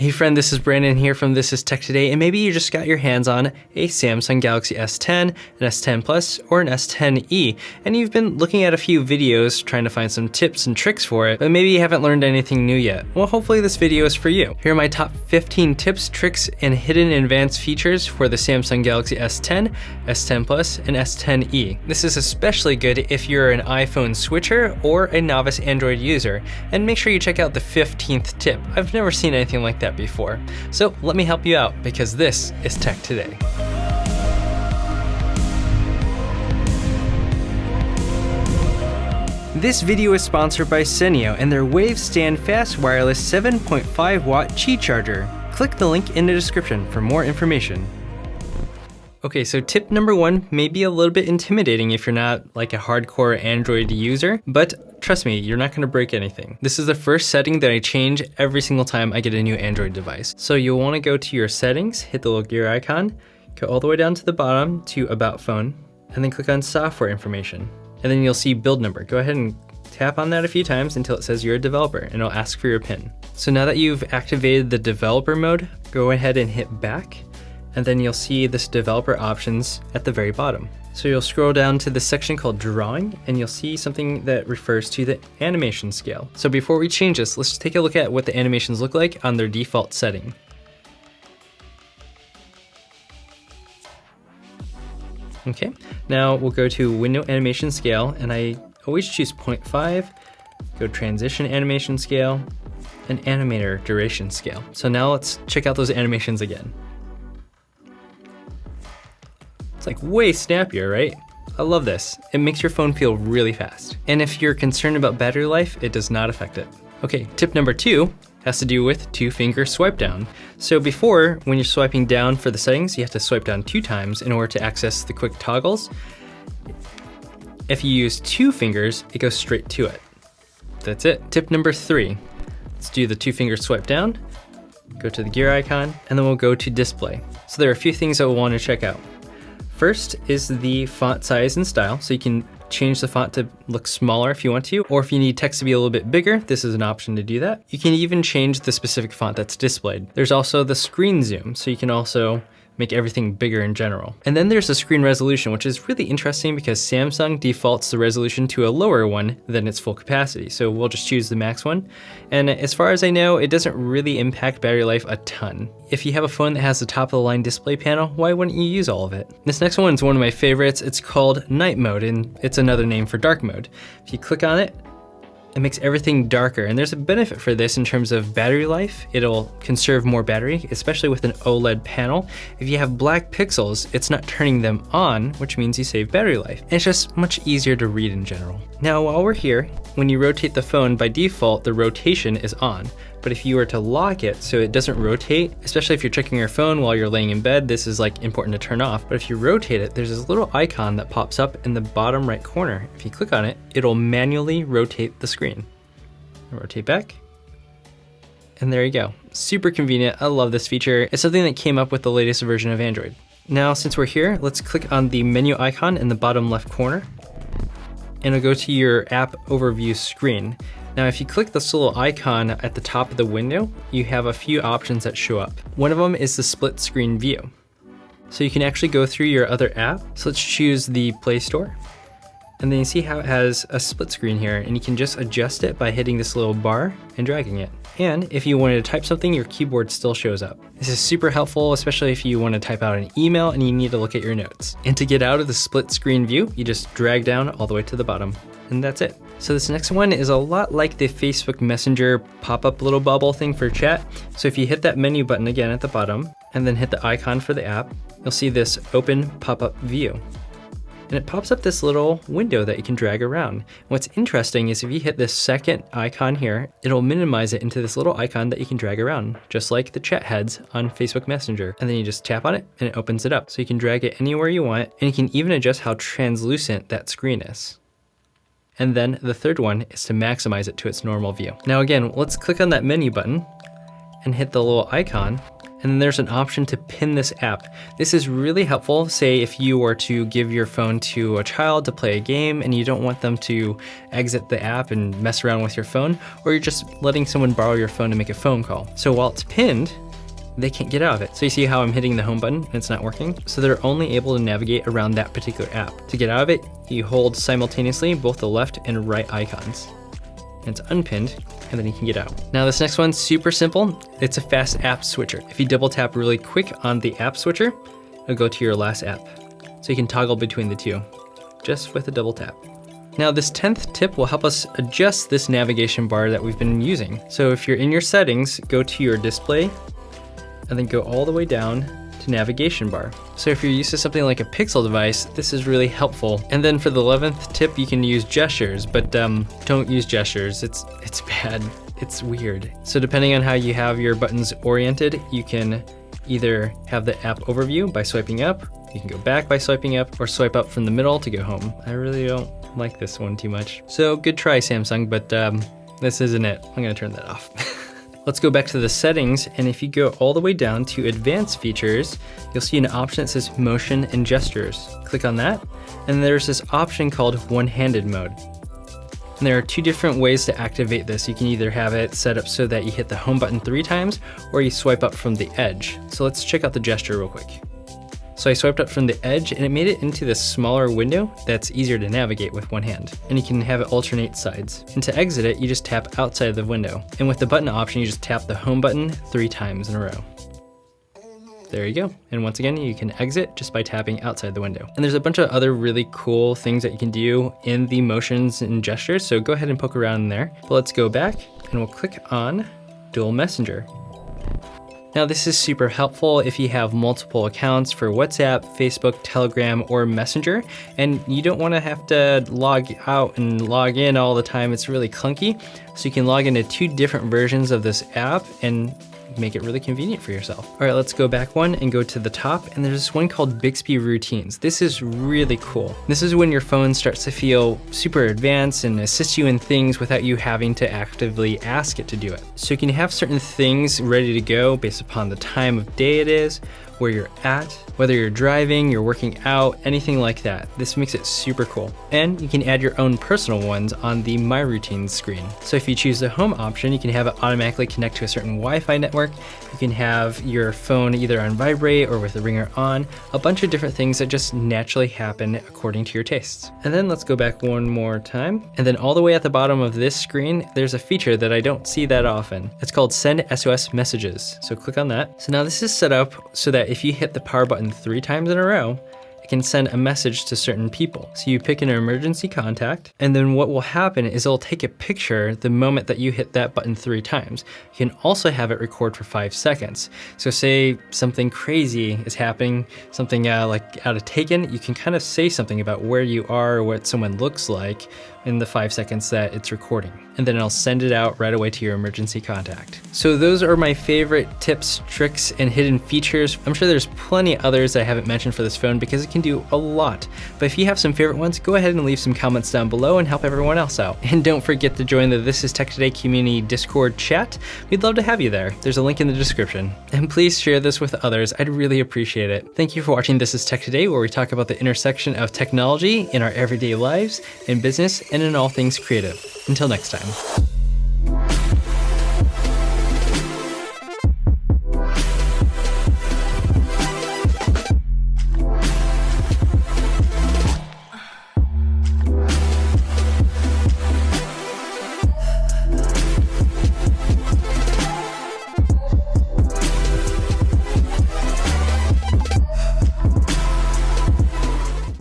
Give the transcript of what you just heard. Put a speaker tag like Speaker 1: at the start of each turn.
Speaker 1: Hey friend, this is Brandon here from This Is Tech Today, and maybe you just got your hands on a Samsung Galaxy S10, an S10 Plus, or an S10e, and you've been looking at a few videos trying to find some tips and tricks for it, but maybe you haven't learned anything new yet. Well, hopefully this video is for you. Here are my top 15 tips, tricks, and hidden advanced features for the Samsung Galaxy S10, S10 Plus, and S10e. This is especially good if you're an iPhone switcher or a novice Android user, and make sure you check out the 15th tip. I've never seen anything like that before. So let me help you out, because this is Tech Today. This video is sponsored by Senio and their Wave Stand Fast Wireless 7.5 Watt Qi Charger. Click the link in the description for more information. Okay, so tip number one may be a little bit intimidating if you're not like a hardcore Android user, but trust me, you're not gonna break anything. This is the first setting that I change every single time I get a new Android device. So you'll wanna go to your settings, hit the little gear icon, go all the way down to the bottom to About Phone, and then click on Software Information. And then you'll see Build Number. Go ahead and tap on that a few times until it says you're a developer, and it'll ask for your PIN. So now that you've activated the developer mode, go ahead and hit back, and then you'll see this developer options at the very bottom. So you'll scroll down to the section called Drawing, and you'll see something that refers to the animation scale. So before we change this, let's take a look at what the animations look like on their default setting. Okay, now we'll go to Window Animation Scale, and I always choose 0.5, go Transition Animation Scale, and Animator Duration Scale. So now let's check out those animations again. It's like way snappier, right? I love this. It makes your phone feel really fast. And if you're concerned about battery life, it does not affect it. Okay, tip number two has to do with two-finger swipe down. So before, when you're swiping down for the settings, you have to swipe down 2 times in order to access the quick toggles. If you use 2 fingers, it goes straight to it. That's it. Tip number 3. Let's do the 2-finger swipe down, go to the gear icon, and then we'll go to Display. So there are a few things that we'll want to check out. First is the font size and style, so you can change the font to look smaller if you want to, or if you need text to be a little bit bigger, this is an option to do that. You can even change the specific font that's displayed. There's also the screen zoom, so you can also make everything bigger in general. And then there's the screen resolution, which is really interesting because Samsung defaults the resolution to a lower one than its full capacity. So we'll just choose the max one. And as far as I know, it doesn't really impact battery life a ton. If you have a phone that has the top of the line display panel, why wouldn't you use all of it? This next one is one of my favorites. It's called Night Mode, and it's another name for dark mode. If you click on it, it makes everything darker, and there's a benefit for this in terms of battery life. It'll conserve more battery, especially with an OLED panel. If you have black pixels, it's not turning them on, which means you save battery life. And it's just much easier to read in general. Now, while we're here, when you rotate the phone, by default, the rotation is on. But if you were to lock it so it doesn't rotate, especially if you're checking your phone while you're laying in bed, this is like important to turn off. But if you rotate it, there's this little icon that pops up in the bottom right corner. If you click on it, it'll manually rotate the screen. Rotate back. And there you go. Super convenient. I love this feature. It's something that came up with the latest version of Android. Now, since we're here, let's click on the menu icon in the bottom left corner, and it'll go to your app overview screen. Now, if you click this little icon at the top of the window, you have a few options that show up. One of them is the split screen view. So you can actually go through your other app. So let's choose the Play Store. And then you see how it has a split screen here, and you can just adjust it by hitting this little bar and dragging it. And if you wanted to type something, your keyboard still shows up. This is super helpful, especially if you want to type out an email and you need to look at your notes. And to get out of the split screen view, you just drag down all the way to the bottom, and that's it. So this next one is a lot like the Facebook Messenger pop-up little bubble thing for chat. So if you hit that menu button again at the bottom, and then hit the icon for the app, you'll see this open pop-up view. And it pops up this little window that you can drag around. What's interesting is if you hit this second icon here, it'll minimize it into this little icon that you can drag around, just like the chat heads on Facebook Messenger. And then you just tap on it and it opens it up. So you can drag it anywhere you want, and you can even adjust how translucent that screen is. And then the third one is to maximize it to its normal view. Now again, let's click on that menu button and hit the little icon, And then there's an option to pin this app. This is really helpful. Say if you were to give your phone to a child to play a game and you don't want them to exit the app and mess around with your phone, or you're just letting someone borrow your phone to make a phone call. So while it's pinned, they can't get out of it. So you see how I'm hitting the home button and it's not working? So they're only able to navigate around that particular app. To get out of it, you hold simultaneously both the left and right icons. And it's unpinned, and then you can get out. Now this next one's super simple. It's a fast app switcher. If you double tap really quick on the app switcher, it'll go to your last app. So you can toggle between the two, just with a double tap. Now this 10th tip will help us adjust this navigation bar that we've been using. So if you're in your settings, go to your display, and then go all the way down to navigation bar. So if you're used to something like a Pixel device, this is really helpful. And then for the 11th tip, you can use gestures, but don't use gestures. It's bad. It's weird. So depending on how you have your buttons oriented, you can either have the app overview by swiping up, you can go back by swiping up, or swipe up from the middle to go home. I really don't like this one too much. So good try, Samsung, but this isn't it. I'm gonna turn that off. Let's go back to the settings, and if you go all the way down to advanced features, you'll see an option that says motion and gestures. Click on that, and there's this option called OneHanded Mode. And there are two different ways to activate this. You can either have it set up so that you hit the home button 3 times, or you swipe up from the edge. So let's check out the gesture real quick. So I swiped up from the edge and it made it into this smaller window that's easier to navigate with one hand. And you can have it alternate sides. And to exit it, you just tap outside of the window. And with the button option, you just tap the home button 3 times in a row. There you go. And once again, you can exit just by tapping outside the window. And there's a bunch of other really cool things that you can do in the motions and gestures. So go ahead and poke around in there. But let's go back and we'll click on Dual Messenger. Now this is super helpful if you have multiple accounts for WhatsApp, Facebook, Telegram, or Messenger, and you don't want to have to log out and log in all the time. It's really clunky. So you can log into 2 different versions of this app and make it really convenient for yourself. All right, let's go back one and go to the top, and there's this one called Bixby Routines. This is really cool. This is when your phone starts to feel super advanced and assist you in things without you having to actively ask it to do it. So you can have certain things ready to go based upon the time of day it is, where you're at, whether you're driving, you're working out, anything like that. This makes it super cool. And you can add your own personal ones on the My Routines screen. So if you choose the home option, you can have it automatically connect to a certain Wi-Fi network. You can have your phone either on vibrate or with the ringer on, a bunch of different things that just naturally happen according to your tastes. And then let's go back one more time. And then all the way at the bottom of this screen, there's a feature that I don't see that often. It's called Send SOS Messages. So click on that. So now this is set up so that if you hit the power button 3 times in a row, it can send a message to certain people. So you pick an emergency contact, and then what will happen is it'll take a picture the moment that you hit that button 3 times. You can also have it record for 5 seconds. So say something crazy is happening, something like out of Taken, you can kind of say something about where you are or what someone looks like in the 5 seconds that it's recording. And then it'll send it out right away to your emergency contact. So those are my favorite tips, tricks, and hidden features. I'm sure there's plenty others I haven't mentioned for this phone because it can do a lot. But if you have some favorite ones, go ahead and leave some comments down below and help everyone else out. And don't forget to join the This Is Tech Today community Discord chat. We'd love to have you there. There's a link in the description. And please share this with others. I'd really appreciate it. Thank you for watching This Is Tech Today, where we talk about the intersection of technology in our everyday lives, in business, and in all things creative. Until next time.